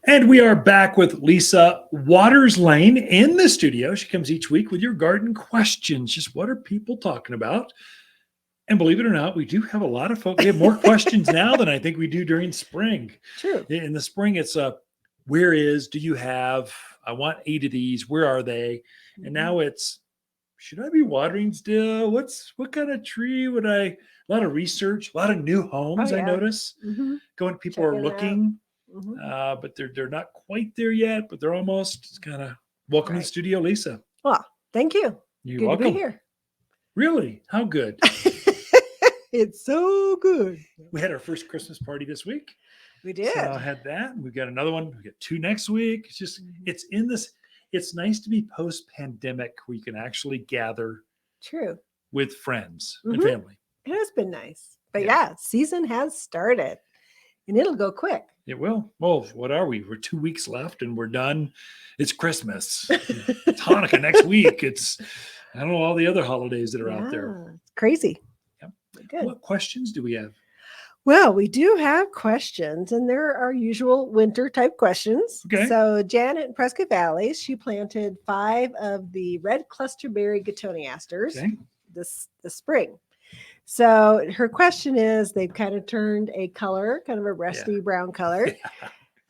And we are back with Lisa Waters Lane in the studio. She comes each week with your garden questions. Just what are people talking about? And believe it or not, we do have a lot of folks. We have more questions now than I think we do during spring. True. In the spring, it's where is, do you have, I want 8 of these, where are they? And now it's, should I be watering still? What kind of tree would I, a lot of research, a lot of new homes, I notice. People are looking. But they're not quite there yet, but they're almost. It's kind of welcome to the studio, Lisa. Well, thank you. You're good welcome. To be here. Really? How good? It's so good. We had our first Christmas party this week. We did. So I had that. We've got another one. We got 2 next week. It's just it's in this. It's nice to be post-pandemic where you can actually gather. True. With friends and family. It has been nice, but yeah, season has started, and it'll go quick. It will. Well, what are we? We're 2 weeks left and we're done. It's Christmas. It's Hanukkah next week. It's, I don't know, all the other holidays that are out there. It's crazy. Yep. Good. What questions do we have? Well, we do have questions, and they're our usual winter type questions. Okay. So Janet in Prescott Valley, she planted 5 of the red clusterberry cotoneasters this spring. So her question is, they've kind of turned a color, kind of a rusty brown color.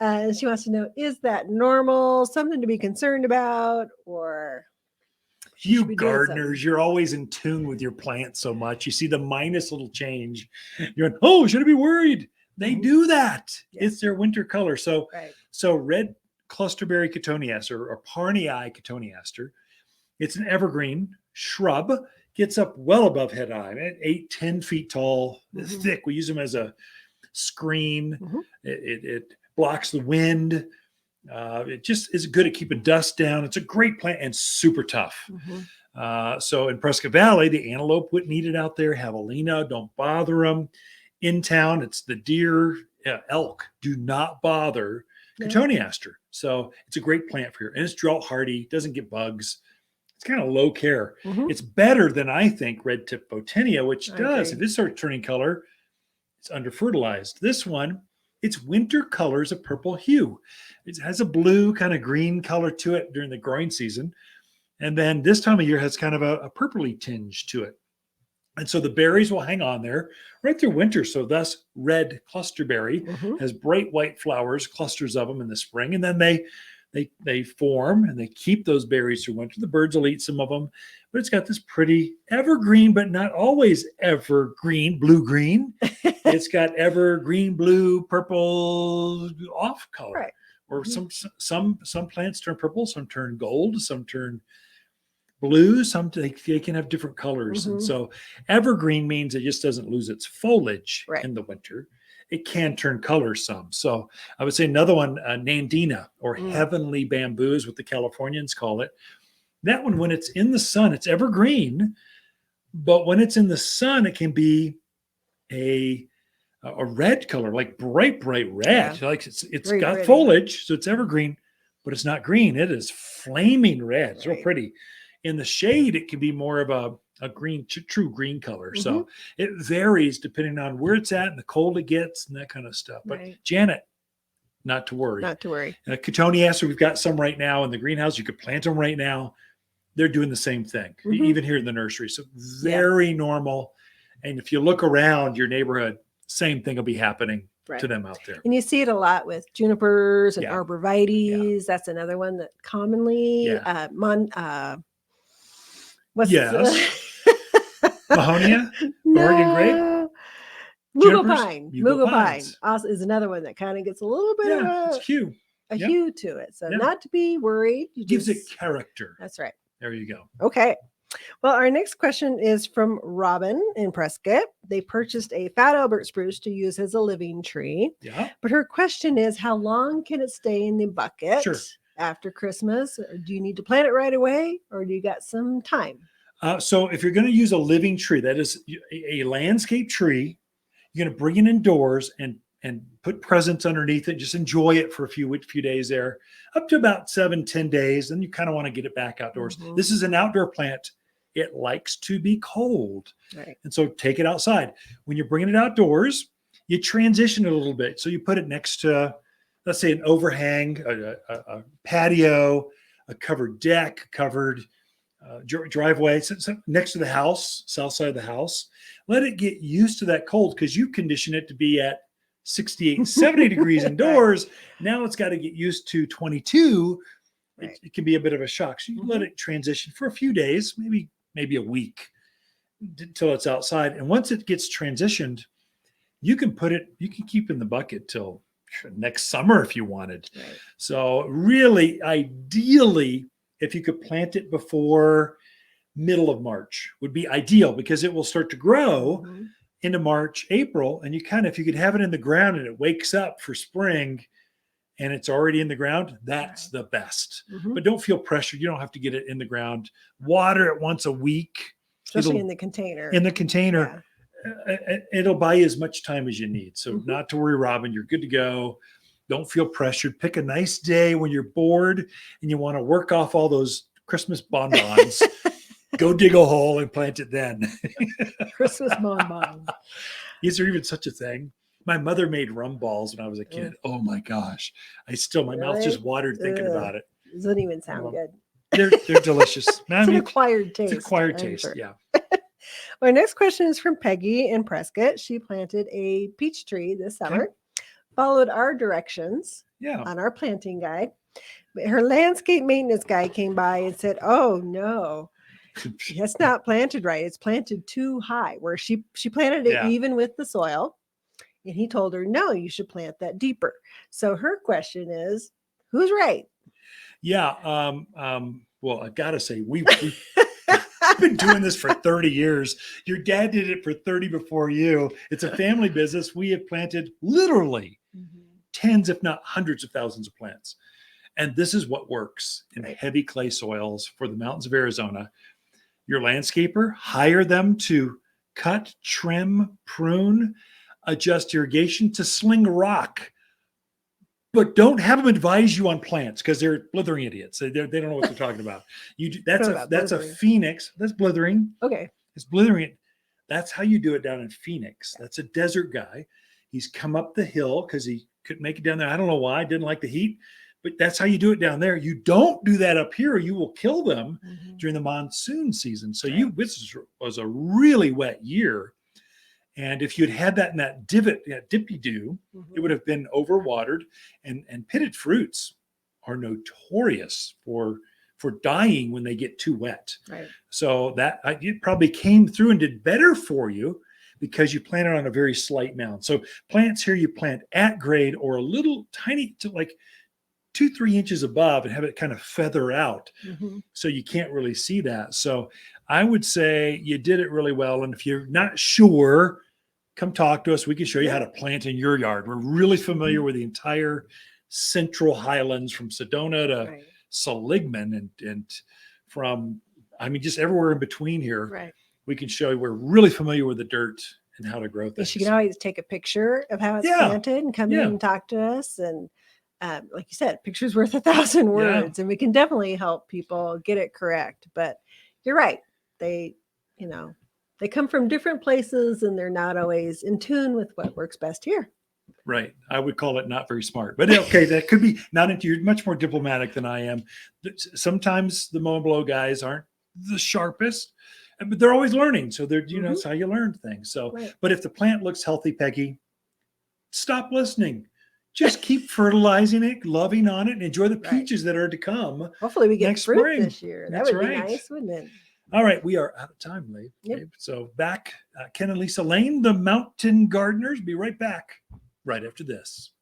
And she wants to know, is that normal, something to be concerned about, or... You gardeners, you're always in tune with your plants so much. You see the minus little change. You're like, oh, should I be worried? They do that. Yes. It's their winter color. So, so red clusterberry cotoneaster or Parnii cotoneaster, it's an evergreen shrub. Gets up well above head high, 8-10 feet tall, thick. We use them as a screen. It blocks the wind. It just is good at keeping dust down. It's a great plant and super tough. So in Prescott Valley, the antelope wouldn't eat it out there. Javelina, don't bother them. In town, it's the deer, elk do not bother cotoneaster. So it's a great plant for you. And it's drought hardy, doesn't get bugs. It's kind of low care. It's better than I think red tip botania, which does. If it starts turning color, it's under fertilized. This one, its winter color is a purple hue. It has a blue kind of green color to it during the growing season. And then this time of year has kind of a purpley tinge to it. And so the berries will hang on there right through winter. So thus red clusterberry has bright white flowers, clusters of them in the spring. And then they form and they keep those berries through winter. The birds will eat some of them, but it's got this pretty evergreen, but not always evergreen, blue-green. It's got evergreen, blue, purple off color. Or some plants turn purple, some turn gold, some turn blue, some they can have different colors. And so evergreen means it just doesn't lose its foliage in the winter. It can turn color some. So I would say another one, Nandina or heavenly bamboo is what the Californians call it. That one, when it's in the sun, it's evergreen, but when it's in the sun, it can be a red color, like bright red. Like it's got red foliage, so it's evergreen, but it's not green. It is flaming red. It's real pretty. In the shade, it can be more of a green, true green color. So it varies depending on where it's at and the cold it gets and that kind of stuff. But Janet, not to worry. Not to worry. Cotoneaster, we've got some right now in the greenhouse. You could plant them right now. They're doing the same thing, even here in the nursery. So very normal. And if you look around your neighborhood, same thing will be happening to them out there. And you see it a lot with junipers and arborvitaes. That's another one that commonly Mahonia? Oregon grape? Mugo pine also is another one that kind of gets a little bit of a hue to it. So not to be worried. Gives it character. That's right. There you go. Okay. Well, our next question is from Robin in Prescott. They purchased a fat Albert spruce to use as a living tree. But her question is, how long can it stay in the bucket after Christmas? Or do you need to plant it right away, or do you got some time? So if you're going to use a living tree, that is a landscape tree, you're going to bring it indoors and put presents underneath it. Just enjoy it for a few days there, up to about 7-10 days. Then you kind of want to get it back outdoors. This is an outdoor plant. It likes to be cold. And so take it outside. When you're bringing it outdoors, you transition it a little bit. So you put it next to let's say an overhang, a patio, a covered deck, covered driveway, so next to the house, south side of the house. Let it get used to that cold because you condition it to be at 68, 70 degrees indoors. Right. Now it's got to get used to 22. Right. It can be a bit of a shock. So you let it transition for a few days, maybe a week until it's outside. And once it gets transitioned, you can keep in the bucket till next summer if you wanted. Right. So really, ideally, if you could plant it before middle of March would be ideal because it will start to grow into March, April. And if you could have it in the ground and it wakes up for spring and it's already in the ground, that's the best. But don't feel pressured. You don't have to get it in the ground. Water it once a week. Especially in the container. In the container. Yeah. It'll buy you as much time as you need. So not to worry, Robin, you're good to go. Don't feel pressured. Pick a nice day when you're bored and you want to work off all those Christmas bonbons. Go dig a hole and plant it then. Christmas bonbons. Is there even such a thing? My mother made rum balls when I was a kid. Oh my gosh. My mouth just watered thinking about it. Doesn't even sound good. They're delicious. It's an acquired taste. It's acquired taste, sure. Yeah. My next question is from Peggy in Prescott. She planted a peach tree this summer, followed our directions on our planting guide. Her landscape maintenance guy came by and said, "Oh no, it's not planted right. It's planted too high." Where she planted it even with the soil. And he told her, "No, you should plant that deeper." So her question is, who's right? Yeah. Well, I've got to say, we've been doing this for 30 years. Your dad did it for 30 before you. It's a family business. We have planted literally tens, if not hundreds of thousands of plants. And this is what works in heavy clay soils for the mountains of Arizona. Your landscaper, hire them to cut, trim, prune, adjust irrigation, to sling rock. But don't have them advise you on plants because they're blithering idiots. They don't know what they're talking about. That's a Phoenix. That's blithering. Okay. It's blithering. That's how you do it down in Phoenix. That's a desert guy. He's come up the hill because he couldn't make it down there. I don't know why. Didn't like the heat. But that's how you do it down there. You don't do that up here, or you will kill them during the monsoon season. So this was a really wet year. And if you'd had that in that divot, that dippy-do, it would have been overwatered. And pitted fruits are notorious for dying when they get too wet. Right. So it probably came through and did better for you because you planted on a very slight mound. So plants here, you plant at grade or a little tiny, to like 2-3 inches above, and have it kind of feather out. So you can't really see that. So I would say you did it really well. And if you're not sure, come talk to us. We can show you how to plant in your yard. We're really familiar with the entire Central Highlands from Sedona to Seligman and from, just everywhere in between here. Right. We can show you. We're really familiar with the dirt and how to grow things. You can always take a picture of how it's planted and come in and talk to us. And like you said, picture's worth 1,000 words, and we can definitely help people get it correct. But you're right. They come from different places and they're not always in tune with what works best here. Right. I would call it not very smart, but okay. That could be not into, you're much more diplomatic than I am. Sometimes the mow and blow guys aren't the sharpest, but they're always learning. So they're, it's how you learn things. So, but if the plant looks healthy, Peggy, stop listening. Just keep fertilizing it, loving on it, and enjoy the peaches that are to come. Hopefully we get next fruit spring this year. That would be nice, wouldn't it? All right, we are out of time, Lee. So back, Ken and Lisa Lane, the Mountain Gardeners. Be right back right after this.